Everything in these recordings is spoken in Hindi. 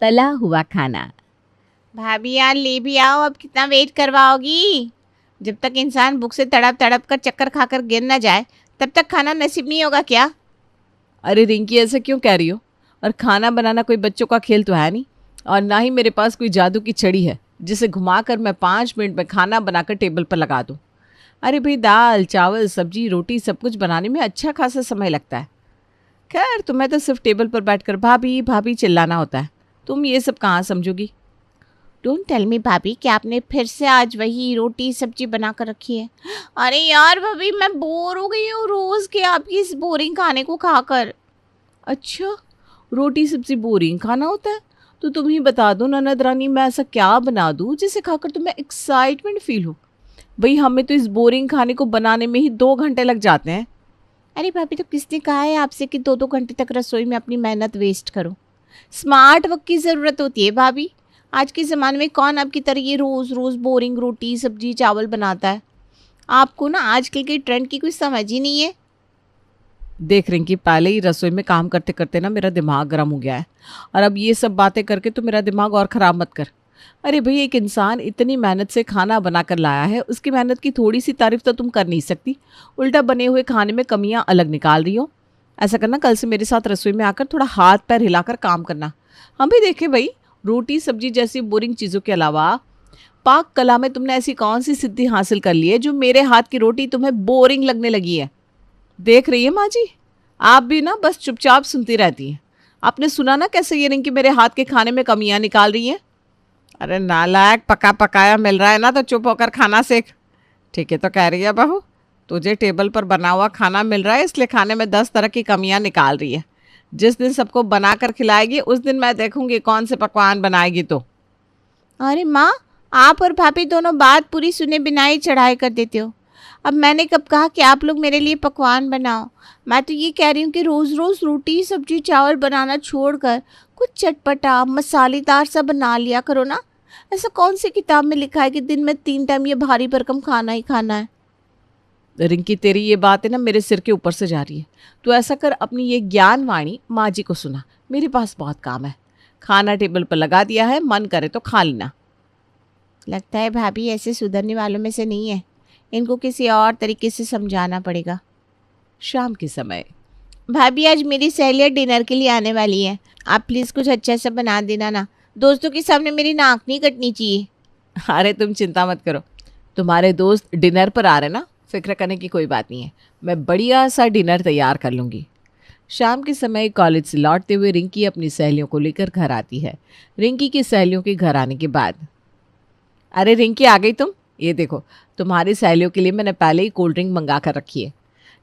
तला हुआ खाना। भाभी यार ले भी आओ, अब कितना वेट करवाओगी? जब तक इंसान भूख से तड़प तड़प कर चक्कर खाकर गिर ना जाए तब तक खाना नसीब नहीं होगा क्या? अरे रिंकी, ऐसा क्यों कह रही हो? और खाना बनाना कोई बच्चों का खेल तो है नहीं, और ना ही मेरे पास कोई जादू की छड़ी है जिसे घुमाकर मैं 5 मिनट में खाना बनाकर टेबल पर लगा दूं। अरे भाई, दाल चावल सब्जी रोटी सब कुछ बनाने में अच्छा खासा समय लगता है। खैर, तुम्हें तो सिर्फ टेबल पर बैठकर भाभी भाभी चिल्लाना होता है। तुम ये सब कहाँ समझोगी? डोंट टेल मी भाभी, क्या आपने फिर से आज वही रोटी सब्जी बना कर रखी है? अरे यार भाभी, मैं बोर हो गई हूँ रोज के आपकी इस बोरिंग खाने को खाकर। अच्छा, रोटी सब्जी बोरिंग खाना होता है? तो तुम ही बता दो ननद रानी, मैं ऐसा क्या बना दूँ जिसे खाकर तुम्हें एक्साइटमेंट फील हो। भाई, हमें तो इस बोरिंग खाने को बनाने में ही 2 घंटे लग जाते हैं। अरे भाभी, तो किसने कहा है आपसे कि 2-2 घंटे तक रसोई में अपनी मेहनत वेस्ट करो? स्मार्ट वर्क की ज़रूरत होती है भाभी। आज के ज़माने में कौन आपकी तरह ये रोज़ रोज़ बोरिंग रोटी सब्जी चावल बनाता है? आपको ना आजकल के ट्रेंड की कोई समझ ही नहीं है। देख रिंकी, पहले ही रसोई में काम करते करते ना मेरा दिमाग गर्म हो गया है, और अब ये सब बातें करके तो मेरा दिमाग और ख़राब मत कर। अरे भाई, एक इंसान इतनी मेहनत से खाना बना कर लाया है, उसकी मेहनत की थोड़ी सी तारीफ तो तुम कर नहीं सकती, उल्टा बने हुए खाने में कमियां अलग निकाल रही हो। ऐसा करना, कल से मेरे साथ रसोई में आकर थोड़ा हाथ पैर हिलाकर काम करना। हम भी देखें भाई, रोटी सब्जी जैसी बोरिंग चीज़ों के अलावा पाक कला में तुमने ऐसी कौन सी सिद्धि हासिल कर ली है जो मेरे हाथ की रोटी तुम्हें बोरिंग लगने लगी है? देख रही है माँ जी, आप भी ना बस चुपचाप सुनती रहती हैं। आपने सुना ना कैसे ये रिंकी मेरे हाथ के खाने में कमियां निकाल रही है? अरे नालायक, पका पकाया मिल रहा है ना तो चुप होकर खाना सीख। ठीक है तो कह रही है बहू, तुझे टेबल पर बना हुआ खाना मिल रहा है इसलिए खाने में 10 तरह की कमियां निकाल रही है। जिस दिन सबको बना कर खिलाएगी उस दिन मैं देखूंगी कौन से पकवान बनाएगी। तो अरे माँ, आप और भाभी दोनों बात पूरी सुने बिना ही चढ़ाई कर देते हो। अब मैंने कब कहा कि आप लोग मेरे लिए पकवान बनाओ? मैं तो ये कह रही हूँ कि रोज़ रोज़ रोटी सब्जी चावल बनाना छोड़कर कुछ चटपटा मसालेदार सा बना लिया करो ना। ऐसा कौन सी किताब में लिखा है कि दिन में 3 टाइम ये भारी भरकम खाना ही खाना है? रिंकी, तेरी ये बात है ना मेरे सिर के ऊपर से जा रही है। तो ऐसा कर, अपनी ये ज्ञान वाणी माँ जी को सुना। मेरे पास बहुत काम है। खाना टेबल पर लगा दिया है, मन करे तो खा लेना। लगता है भाभी ऐसे सुधरने वालों में से नहीं है। इनको किसी और तरीके से समझाना पड़ेगा। शाम के समय, भाभी आज मेरी सहेलियाँ डिनर के लिए आने वाली है, आप प्लीज़ कुछ अच्छा सा बना देना ना। दोस्तों के सामने मेरी नाक नहीं कटनी चाहिए। अरे तुम चिंता मत करो, तुम्हारे दोस्त डिनर पर आ रहे ना, फिक्र करने की कोई बात नहीं है। मैं बढ़िया सा डिनर तैयार कर लूँगी। शाम के समय कॉलेज से लौटते हुए रिंकी अपनी सहेलियों को लेकर घर आती है। रिंकी की सहेलियों के घर आने के बाद, अरे रिंकी, आ गई तुम? ये देखो, तुम्हारी सहेलियों के लिए मैंने पहले ही कोल्ड ड्रिंक मंगा कर रखी है।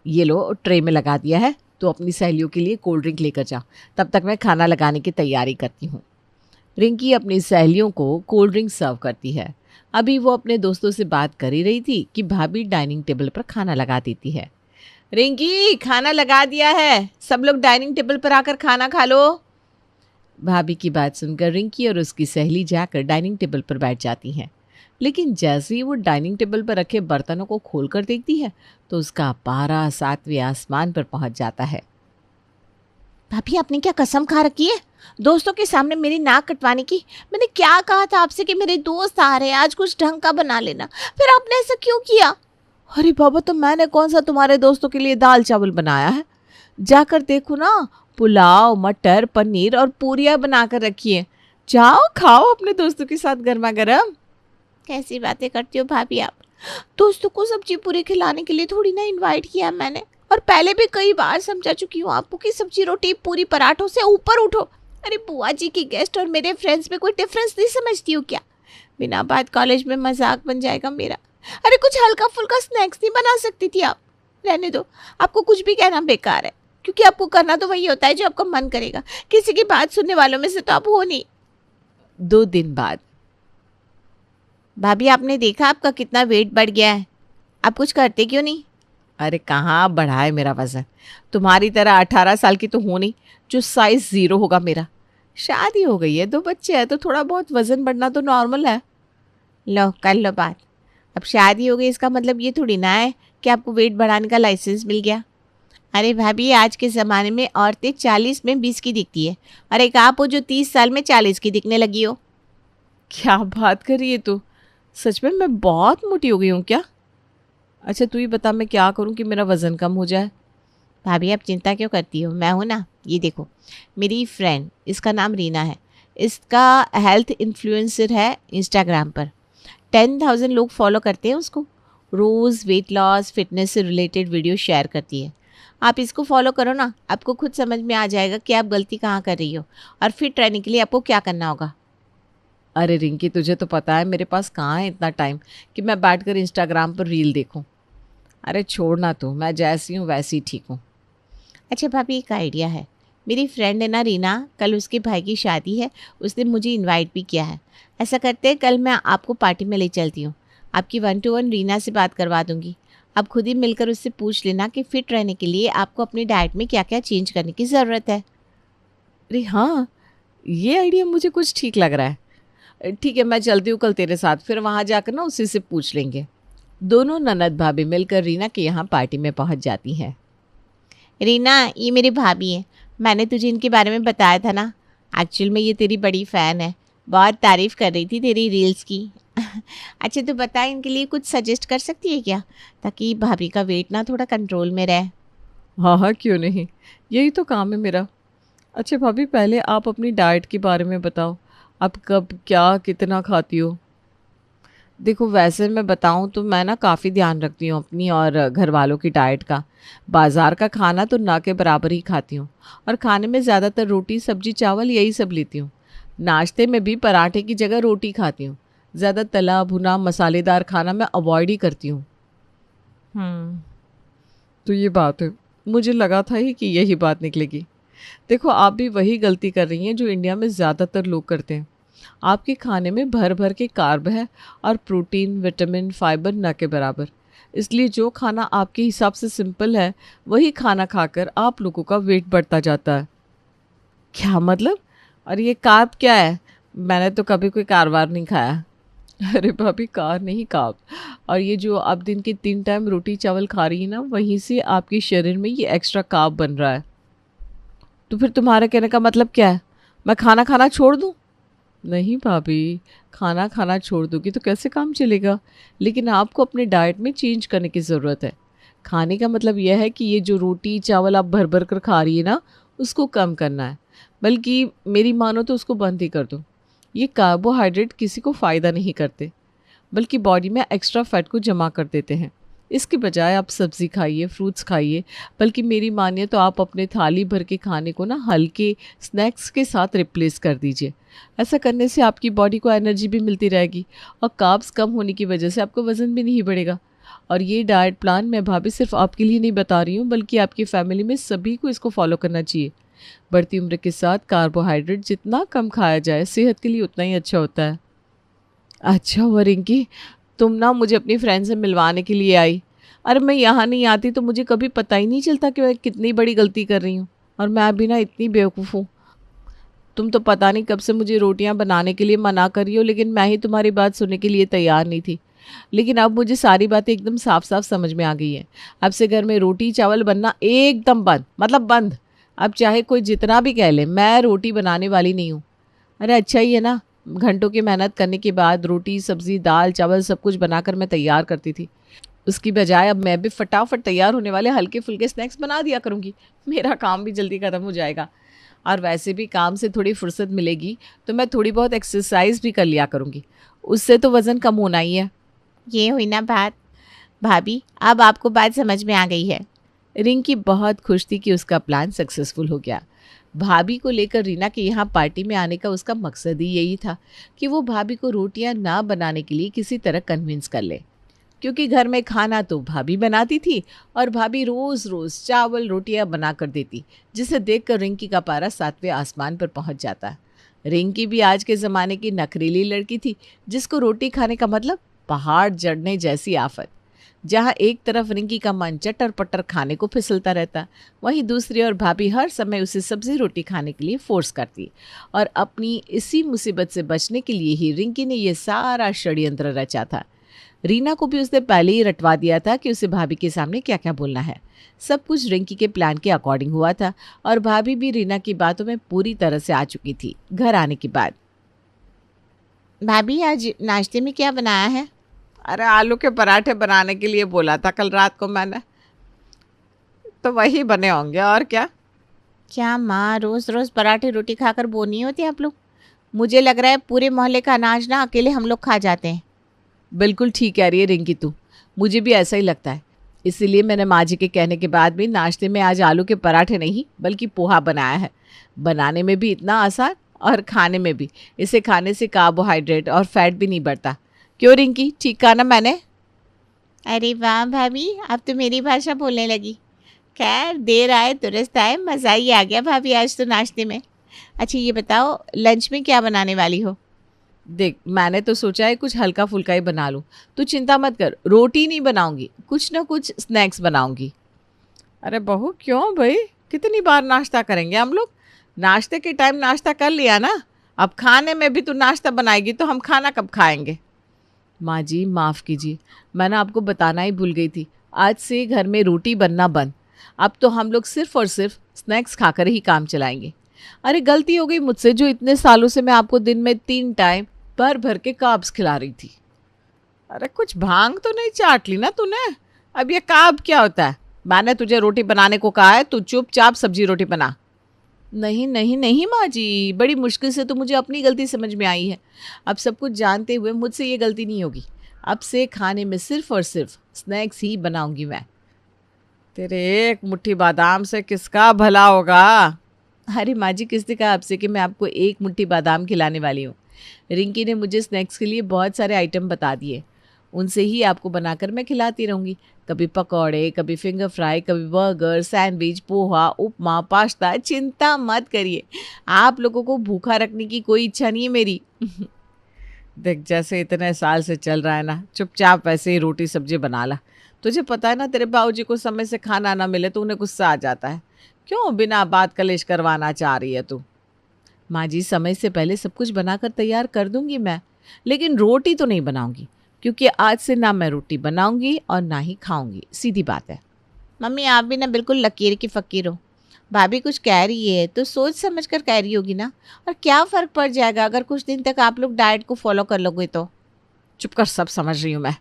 ये लो, ट्रे में लगा दिया है, तो अपनी सहेलियों के लिए कोल्ड ड्रिंक लेकर जाओ। तब तक मैं खाना लगाने की तैयारी करती हूँ। रिंकी अपनी सहेलियों को कोल्ड ड्रिंक सर्व करती है। अभी वो अपने दोस्तों से बात कर ही रही थी कि भाभी डाइनिंग टेबल पर खाना लगा देती है। रिंकी, खाना लगा दिया है, सब लोग डाइनिंग टेबल पर आकर खाना खा लो। भाभी की बात सुनकर रिंकी और उसकी सहेली जाकर डाइनिंग टेबल पर बैठ जाती हैं। लेकिन जैसे ही वो डाइनिंग टेबल पर रखे बर्तनों को खोलकर देखती है तो उसका पारा 7वें आसमान पर पहुंच जाता है। भाभी, आपने क्या कसम खा रखी है दोस्तों के सामने मेरी नाक कटवाने की? मैंने क्या कहा था आपसे कि मेरे दोस्त आ रहे हैं, आज कुछ ढंग का बना लेना, फिर आपने ऐसा क्यों किया? अरे बाबा, तो मैंने कौन सा तुम्हारे दोस्तों के लिए दाल चावल बनाया है? जाकर देखो ना, पुलाव मटर पनीर और पूरियाँ बना कर रखी है। जाओ खाओ अपने दोस्तों के साथ गर्मा गर्म। कैसी बातें करती हो भाभी आप? दोस्तों को सब्जी पूरी खिलाने के लिए थोड़ी ना इनवाइट किया मैंने, और पहले भी कई बार समझा चुकी हूँ आपको कि सब्जी रोटी पूरी पराठों से ऊपर उठो। अरे बुआ जी की गेस्ट और मेरे फ्रेंड्स में कोई डिफरेंस नहीं समझती हो क्या? बिना बात कॉलेज में मजाक बन जाएगा मेरा। अरे कुछ हल्का फुल्का स्नैक्स नहीं बना सकती थी आप? रहने दो, आपको कुछ भी कहना बेकार है, क्योंकि आपको करना तो वही होता है जो आपका मन करेगा। किसी की बात सुनने वालों में से तो आप हो नहीं। 2 दिन बाद, भाभी, आपने देखा आपका कितना वेट बढ़ गया है? आप कुछ करते क्यों नहीं? अरे कहाँ बढ़ा है मेरा वज़न? तुम्हारी तरह 18 साल की तो हो नहीं जो साइज 0 होगा मेरा। शादी हो गई है, 2 बच्चे हैं, तो थोड़ा बहुत वज़न बढ़ना तो नॉर्मल है। लो कर लो बात। अब शादी हो गई इसका मतलब ये थोड़ी ना है कि आपको वेट बढ़ाने का लाइसेंस मिल गया। अरे भाभी, आज के ज़माने में औरतें 40 में 20 की दिखती है, और एक आप हो जो 30 साल में 40 की दिखने लगी हो। क्या बात कर रही है तू? सच में मैं बहुत मोटी हो गई हूँ क्या? अच्छा तू ही बता मैं क्या करूँ कि मेरा वज़न कम हो जाए? भाभी, आप चिंता क्यों करती हो, मैं हूँ ना। ये देखो, मेरी फ्रेंड, इसका नाम रीना है। इसका हेल्थ इन्फ्लुएंसर है इंस्टाग्राम पर। 10,000 लोग फॉलो करते हैं उसको। रोज़ वेट लॉस फिटनेस से रिलेटेड वीडियो शेयर करती है। आप इसको फॉलो करो ना, आपको खुद समझ में आ जाएगा कि आप गलती कहाँ कर रही हो और फिट रहने के लिए आपको क्या करना होगा। अरे रिंकी, तुझे तो पता है मेरे पास कहाँ है इतना टाइम कि मैं बैठकर इंस्टाग्राम पर रील देखूं। अरे छोड़ ना तू, मैं जैसी हूँ वैसी ही ठीक हूँ। अच्छा भाभी, एक आइडिया है। मेरी फ्रेंड है ना रीना, कल उसके भाई की शादी है, उसने मुझे इनवाइट भी किया है। ऐसा करते हैं, कल मैं आपको पार्टी में ले चलती हूँ। आपकी 1-to-1 रीना से बात करवा दूँगी। आप खुद ही मिलकर उससे पूछ लेना कि फ़िट रहने के लिए आपको अपनी डाइट में क्या-क्या चेंज करने की ज़रूरत है। अरे हाँ, ये आइडिया मुझे कुछ ठीक लग रहा है। ठीक है, मैं चलती हूँ कल तेरे साथ, फिर वहाँ जाकर ना उसी से पूछ लेंगे। दोनों ननद भाभी मिलकर रीना के यहाँ पार्टी में पहुँच जाती हैं। रीना, ये मेरी भाभी है। मैंने तुझे इनके बारे में बताया था ना। एक्चुअल में ये तेरी बड़ी फ़ैन है। बहुत तारीफ़ कर रही थी तेरी रील्स की। अच्छा, तू बता, इनके लिए कुछ सजेस्ट कर सकती है क्या, ताकि भाभी का वेट ना थोड़ा कंट्रोल में रहे। हाँ हाँ, क्यों नहीं, यही तो काम है मेरा। अच्छा भाभी, पहले आप अपनी डाइट के बारे में बताओ। आप कब क्या कितना खाती हो? देखो वैसे मैं बताऊं तो मैं ना काफ़ी ध्यान रखती हूँ अपनी और घर वालों की डाइट का। बाज़ार का खाना तो ना के बराबर ही खाती हूँ, और खाने में ज़्यादातर रोटी सब्जी चावल यही सब लेती हूँ। नाश्ते में भी पराठे की जगह रोटी खाती हूँ। ज़्यादा तला भुना मसालेदार खाना मैं अवॉइड ही करती हूँ। हम्म। तो ये बात है, मुझे लगा था ही कि यही बात निकलेगी। देखो आप भी वही गलती कर रही हैं जो इंडिया में ज़्यादातर लोग करते हैं। आपके खाने में भर भर के कार्ब है और प्रोटीन विटामिन फाइबर न के बराबर। इसलिए जो खाना आपके हिसाब से सिंपल है वही खाना खाकर आप लोगों का वेट बढ़ता जाता है। क्या मतलब? और ये कार्ब क्या है? मैंने तो कभी कोई कारवार नहीं खाया। अरे भाभी, कार नहीं कार्ब। और ये जो आप दिन के 3 टाइम रोटी चावल खा रही है ना, वहीं से आपके शरीर में ये एक्स्ट्रा कार्ब बन रहा है। तो फिर तुम्हारे कहने का मतलब क्या है? मैं खाना खाना छोड़ दूँ? नहीं भाभी, खाना खाना छोड़ दोगी तो कैसे काम चलेगा? लेकिन आपको अपने डाइट में चेंज करने की ज़रूरत है। खाने का मतलब यह है कि ये जो रोटी चावल आप भर भर कर खा रही है ना, उसको कम करना है। बल्कि मेरी मानो तो उसको बंद ही कर दो। ये कार्बोहाइड्रेट किसी को फ़ायदा नहीं करते, बल्कि बॉडी में एक्स्ट्रा फैट को जमा कर देते हैं। इसके बजाय आप सब्ज़ी खाइए, फ्रूट्स खाइए। बल्कि मेरी मानिए तो आप अपने थाली भर के खाने को ना हल्के स्नैक्स के साथ रिप्लेस कर दीजिए। ऐसा करने से आपकी बॉडी को एनर्जी भी मिलती रहेगी, और कार्ब्स कम होने की वजह से आपका वज़न भी नहीं बढ़ेगा। और ये डाइट प्लान मैं भाभी सिर्फ आपके लिए नहीं बता रही हूँ, बल्कि आपकी फैमिली में सभी को इसको फॉलो करना चाहिए। बढ़ती उम्र के साथ कार्बोहाइड्रेट जितना कम खाया जाए सेहत के लिए उतना ही अच्छा होता है। अच्छा हुआ रिंकी, तुम ना मुझे अपनी फ्रेंड से मिलवाने के लिए आई। अरे मैं यहाँ नहीं आती तो मुझे कभी पता ही नहीं चलता कि मैं कितनी बड़ी गलती कर रही हूँ। और मैं अभी ना इतनी बेवकूफ़ हूँ। तुम तो पता नहीं कब से मुझे रोटियां बनाने के लिए मना कर रही हो, लेकिन मैं ही तुम्हारी बात सुनने के लिए तैयार नहीं थी। लेकिन अब मुझे सारी बातें एकदम साफ साफ समझ में आ गई हैं। अब से घर में रोटी चावल बनना एकदम बंद, मतलब बंद। अब चाहे कोई जितना भी कह ले, मैं रोटी बनाने वाली नहीं हूँ। अरे अच्छा ही है ना, घंटों की मेहनत करने के बाद रोटी सब्जी दाल चावल सब कुछ बनाकर मैं तैयार करती थी। उसकी बजाय अब मैं भी फटाफट तैयार होने वाले हल्के फुल्के स्नैक्स बना दिया करूँगी। मेरा काम भी जल्दी ख़त्म हो जाएगा। और वैसे भी काम से थोड़ी फुर्सत मिलेगी तो मैं थोड़ी बहुत एक्सरसाइज भी कर लिया करूँगी। उससे तो वज़न कम होना ही है। ये हुई ना बात। भाभी, अब आपको बात समझ में आ गई है। रिंकी बहुत खुश थी कि उसका प्लान सक्सेसफुल हो गया। भाभी को लेकर रीना के यहाँ पार्टी में आने का उसका मकसद ही यही था कि वो भाभी को रोटियां ना बनाने के लिए किसी तरह कन्विंस कर ले। क्योंकि घर में खाना तो भाभी बनाती थी, और भाभी रोज़ रोज़ चावल रोटियां बना कर देती, जिसे देखकर रिंकी का पारा 7वें आसमान पर पहुंच जाता। रिंकी भी आज के ज़माने की नखरीली लड़की थी, जिसको रोटी खाने का मतलब पहाड़ चढ़ने जैसी आफत। जहाँ एक तरफ रिंकी का मन चटर पटर खाने को फिसलता रहता, वहीं दूसरी ओर भाभी हर समय उसे सब्जी रोटी खाने के लिए फोर्स करती। और अपनी इसी मुसीबत से बचने के लिए ही रिंकी ने यह सारा षड्यंत्र रचा था। रीना को भी उसने पहले ही रटवा दिया था कि उसे भाभी के सामने क्या क्या बोलना है। सब कुछ रिंकी के प्लान के अकॉर्डिंग हुआ था और भाभी भी रीना की बातों में पूरी तरह से आ चुकी थी। घर आने के बाद, भाभी आज नाश्ते में क्या बनाया है? अरे आलू के पराठे बनाने के लिए बोला था कल रात को मैंने, तो वही बने होंगे और क्या। क्या माँ, रोज रोज पराठे रोटी खाकर बोर नहीं होते आप लोग? मुझे लग रहा है पूरे मोहल्ले का अनाज ना अकेले हम लोग खा जाते हैं। बिल्कुल ठीक कह रही है रिंकी तू, मुझे भी ऐसा ही लगता है। इसीलिए मैंने माँ जी के कहने के बाद भी नाश्ते में आज आलू के पराठे नहीं बल्कि पोहा बनाया है। बनाने में भी इतना आसान और खाने में भी। इसे खाने से कार्बोहाइड्रेट और फैट भी नहीं बढ़ता। क्यों रिंकी, ठीक कहा ना मैंने? अरे वाह भाभी, अब तो मेरी भाषा बोलने लगी। खैर, देर आए दुरुस्त आए, मज़ा ही आ गया भाभी आज तो नाश्ते में। अच्छा ये बताओ, लंच में क्या बनाने वाली हो? देख, मैंने तो सोचा है कुछ हल्का फुल्का ही बना लूँ। तू चिंता मत कर, रोटी नहीं बनाऊंगी, कुछ ना कुछ स्नैक्स बनाऊंगी। अरे बहू क्यों भाई, कितनी बार नाश्ता करेंगे हम लोग? नाश्ते के टाइम नाश्ता कर लिया ना, अब खाने में भी तू नाश्ता बनाएगी तो हम खाना कब खाएंगे? माँ जी माफ़ कीजिए, मैंने आपको बताना ही भूल गई थी। आज से घर में रोटी बनना बंद। अब तो हम लोग सिर्फ और सिर्फ स्नैक्स खाकर ही काम चलाएंगे। अरे गलती हो गई मुझसे, जो इतने सालों से मैं आपको दिन में 3 टाइम भर भर के कार्ब्स खिला रही थी। अरे कुछ भांग तो नहीं चाट ली ना तूने? अब ये कार्ब क्या होता है? मैंने तुझे रोटी बनाने को कहा है, तू चुपचाप सब्जी रोटी बना। नहीं नहीं नहीं माँ जी, बड़ी मुश्किल से तो मुझे अपनी गलती समझ में आई है। अब सब कुछ जानते हुए मुझसे ये गलती नहीं होगी। अब से खाने में सिर्फ और सिर्फ स्नैक्स ही बनाऊंगी मैं। तेरे एक मुट्ठी बादाम से किसका भला होगा? अरे माँ जी, किसने कहा आपसे कि मैं आपको एक मुट्ठी बादाम खिलाने वाली हूँ? रिंकी ने मुझे स्नैक्स के लिए बहुत सारे आइटम बता दिए, उनसे ही आपको बनाकर मैं खिलाती रहूँगी। कभी पकौड़े, कभी फिंगर फ्राई, कभी बर्गर, सैंडविच, पोहा, उपमा, पास्ता। चिंता मत करिए, आप लोगों को भूखा रखने की कोई इच्छा नहीं है मेरी। देख, जैसे इतने साल से चल रहा है ना, चुपचाप वैसे ही रोटी सब्जी बना ला। तुझे पता है ना, तेरे बाबूजी को समय से खाना ना मिले तो उन्हें गुस्सा आ जाता है। क्यों बिना बात कलेश करवाना चाह रही है तू? माँ जी, समय से पहले सब कुछ बनाकर तैयार कर दूंगी मैं, लेकिन रोटी तो नहीं बनाऊंगी, क्योंकि आज से ना मैं रोटी बनाऊंगी और ना ही खाऊंगी। सीधी बात है। मम्मी आप भी ना बिल्कुल लकीर की फ़कीर हो। भाभी कुछ कह रही है तो सोच समझ कर कह रही होगी ना। और क्या फ़र्क पड़ जाएगा अगर कुछ दिन तक आप लोग डाइट को फॉलो कर लोगे तो? चुप कर, सब समझ रही हूँ मैं।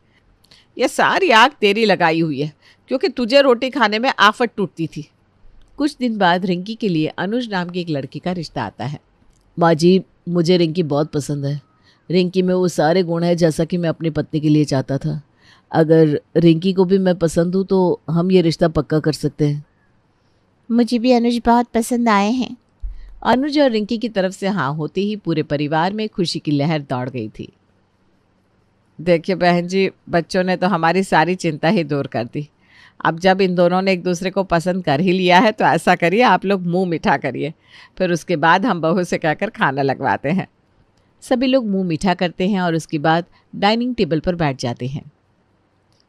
ये सारी आग तेरी लगाई हुई है, क्योंकि तुझे रोटी खाने में आफत टूटती थी। कुछ दिन बाद रिंकी के लिए अनुज नाम की एक लड़की का रिश्ता आता है। माँ जी, मुझे रिंकी बहुत पसंद है। रिंकी में वो सारे गुण हैं जैसा कि मैं अपनी पत्नी के लिए चाहता था। अगर रिंकी को भी मैं पसंद हूँ तो हम ये रिश्ता पक्का कर सकते हैं। मुझे भी अनुज बहुत पसंद आए हैं। अनुज और रिंकी की तरफ से हाँ होते ही पूरे परिवार में खुशी की लहर दौड़ गई थी। देखिए बहन जी, बच्चों ने तो हमारी सारी चिंता ही दूर कर दी। अब जब इन दोनों ने एक दूसरे को पसंद कर ही लिया है तो ऐसा करिए, आप लोग मुंह मीठा करिए, फिर उसके बाद हम बहू से कहकर खाना लगवाते हैं। सभी लोग मुंह मीठा करते हैं और उसके बाद डाइनिंग टेबल पर बैठ जाते हैं।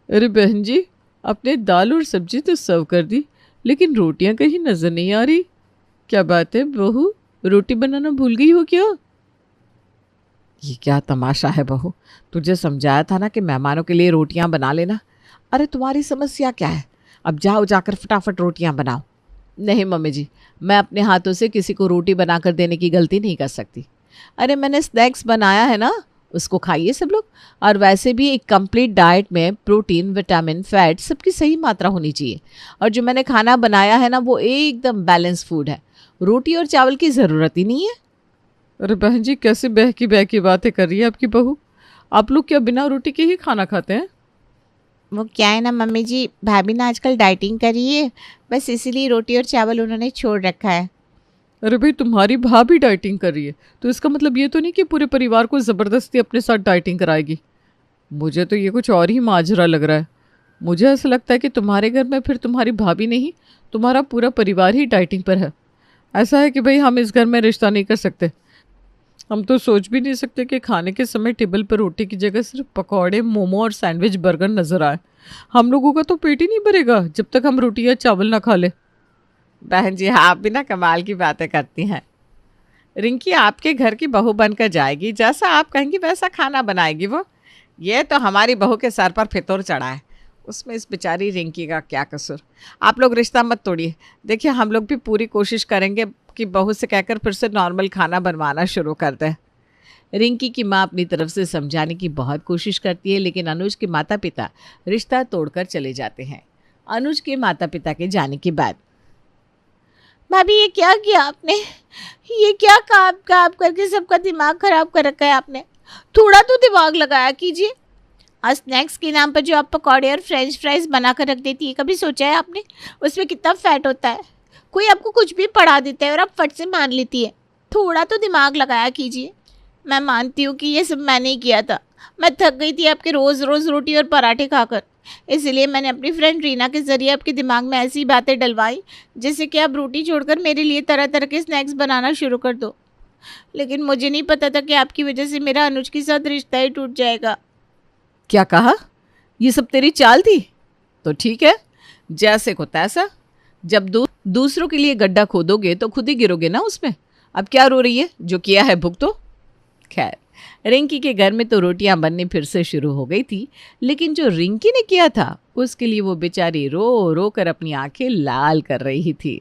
अरे बहन जी, आपने दाल और सब्जी तो सर्व कर दी, लेकिन रोटियां कहीं नजर नहीं आ रही। क्या बात है बहू, रोटी बनाना भूल गई हो क्या? ये क्या तमाशा है बहू, तुझे समझाया था ना कि मेहमानों के लिए रोटियां बना लेना। अरे तुम्हारी समस्या क्या है? अब जाओ जाकर फटाफट रोटियां बनाओ। नहीं मम्मी जी, मैं अपने हाथों से किसी को रोटी बनाकर देने की गलती नहीं कर सकती। अरे मैंने स्नैक्स बनाया है ना, उसको खाइए सब लोग। और वैसे भी एक कंप्लीट डाइट में प्रोटीन, विटामिन, फैट सबकी सही मात्रा होनी चाहिए। और जो मैंने खाना बनाया है ना, वो एकदम बैलेंस फूड है। रोटी और चावल की ज़रूरत ही नहीं है। अरे बहन जी, कैसे बह की बातें कर रही है आपकी बहू? आप लोग क्या बिना रोटी के ही खाना खाते हैं? वो क्या है ना मम्मी जी, भाभी ना आजकल डाइटिंग कर रही है, बस इसीलिए रोटी और चावल उन्होंने छोड़ रखा है। अरे भाई, तुम्हारी भाभी डाइटिंग कर रही है तो इसका मतलब ये तो नहीं कि पूरे परिवार को ज़बरदस्ती अपने साथ डाइटिंग कराएगी। मुझे तो ये कुछ और ही माजरा लग रहा है। मुझे ऐसा लगता है कि तुम्हारे घर में फिर तुम्हारी भाभी नहीं, तुम्हारा पूरा परिवार ही डाइटिंग पर है। ऐसा है कि भाई हम इस घर में रिश्ता नहीं कर सकते। हम तो सोच भी नहीं सकते कि खाने के समय टेबल पर रोटी की जगह सिर्फ पकौड़े, मोमो और सैंडविच, बर्गर नजर आए। हम लोगों का तो पेट ही नहीं भरेगा जब तक हम रोटी या चावल ना खा ले। बहन जी, आप भी ना कमाल की बातें करती हैं। रिंकी आपके घर की बहू बनकर जाएगी, जैसा आप कहेंगी वैसा खाना बनाएगी वो। ये तो हमारी बहू के सर पर फितूर चढ़ा है, उसमें इस बेचारी रिंकी का क्या कसूर। आप लोग रिश्ता मत तोड़िए। देखिए हम लोग भी पूरी कोशिश करेंगे कि बहू से कहकर फिर से नॉर्मल खाना बनवाना शुरू कर दें। रिंकी की माँ अपनी तरफ से समझाने की बहुत कोशिश करती है, लेकिन अनुज के माता पिता रिश्ता तोड़कर चले जाते हैं। अनुज के माता पिता के जाने के बाद, भाभी ये क्या किया आपने? ये क्या काम काम करके सबका दिमाग खराब कर रखा है आपने। थोड़ा तो दिमाग लगाया कीजिए। आज स्नैक्स के नाम पर जो आप पकौड़े और फ्रेंच फ्राइज बना कर रख देती है, कभी सोचा है आपने उसमें कितना फैट होता है? कोई आपको कुछ भी पढ़ा देता है और आप फट से मान लेती है। थोड़ा तो दिमाग लगाया कीजिए। मैं मानती हूँ कि ये सब मैंने ही किया था। मैं थक गई थी आपके रोज़ रोज़ रोटी और पराठे खाकर, इसलिए मैंने अपनी फ्रेंड रीना के ज़रिए आपके दिमाग में ऐसी बातें डलवाई जैसे कि आप रोटी छोड़कर मेरे लिए तरह तरह के स्नैक्स बनाना शुरू कर दो। लेकिन मुझे नहीं पता था कि आपकी वजह से मेरा अनुज के साथ रिश्ता ही टूट जाएगा। क्या कहा? ये सब तेरी चाल थी? तो ठीक है, जैसे को तैसा। जब दूसरों के लिए गड्ढा खोदोगे तो खुद ही गिरोगे ना उसमें। अब क्या रो रही है? जो किया है भुगतो। खैर, रिंकी के घर में तो रोटियां बननी फिर से शुरू हो गई थी, लेकिन जो रिंकी ने किया था उसके लिए वो बेचारी रो रो कर अपनी आंखें लाल कर रही थी।